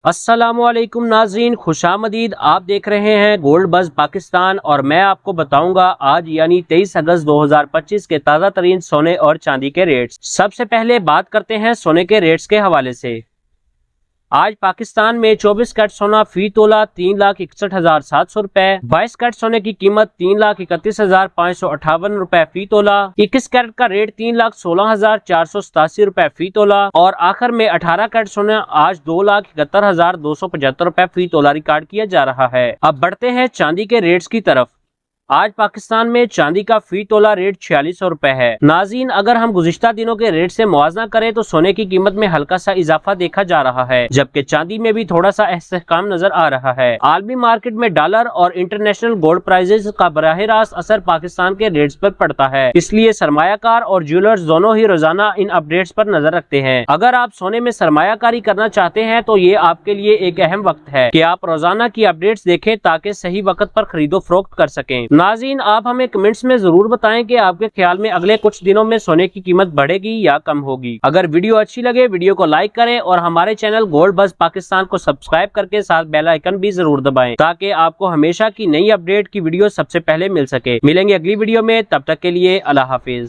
अस्सलामुअलैकुम नाज़रीन, खुशामदीद। आप देख रहे हैं गोल्ड बज़ पाकिस्तान और मैं आपको बताऊंगा आज यानी 23 अगस्त 2025 के ताज़ा तरीन सोने और चांदी के रेट्स। सबसे पहले बात करते हैं सोने के रेट्स के हवाले से। आज पाकिस्तान में 24 कैरेट सोना फी तोला 3,61,700 रुपए, 22 कैरेट सोने की कीमत 3,31,558 रुपए फी तोला, 21 कैरेट का रेट 3,16,487 रुपए फी तोला और आखिर में 18 कैरेट सोना आज 2,71,275 रुपए फी तोला रिकॉर्ड किया जा रहा है। अब बढ़ते हैं चांदी के रेट्स की तरफ। आज पाकिस्तान में चांदी का फी तोला रेट 4600 रुपए है। नाज़रीन, अगर हम गुज़िश्ता दिनों के रेट से मुआवजा करें तो सोने की कीमत में हल्का सा इजाफा देखा जा रहा है, जबकि चांदी में भी थोड़ा सा इस्तेहकाम नजर आ रहा है। आलमी मार्केट में डॉलर और इंटरनेशनल गोल्ड प्राइजेस का बराह रास्त असर पाकिस्तान के रेट्स पर पड़ता है, इसलिए सरमायाकार और ज्वेलर्स दोनों ही रोजाना इन अपडेट्स पर नजर रखते हैं। अगर आप सोने में सरमायाकारी करना चाहते हैं तो ये आपके लिए एक अहम वक्त है कि आप रोजाना की अपडेट्स देखें ताकि सही वक्त पर खरीदो फरोख्त कर सकें। नाज़रीन, आप हमें कमेंट्स में जरूर बताएं कि आपके ख्याल में अगले कुछ दिनों में सोने की कीमत बढ़ेगी या कम होगी। अगर वीडियो अच्छी लगे वीडियो को लाइक करें और हमारे चैनल गोल्ड बज़ पाकिस्तान को सब्सक्राइब करके साथ बेल आइकन भी जरूर दबाएं ताकि आपको हमेशा की नई अपडेट की वीडियो सबसे पहले मिल सके। मिलेंगे अगली वीडियो में, तब तक के लिए अल्लाह हाफिज।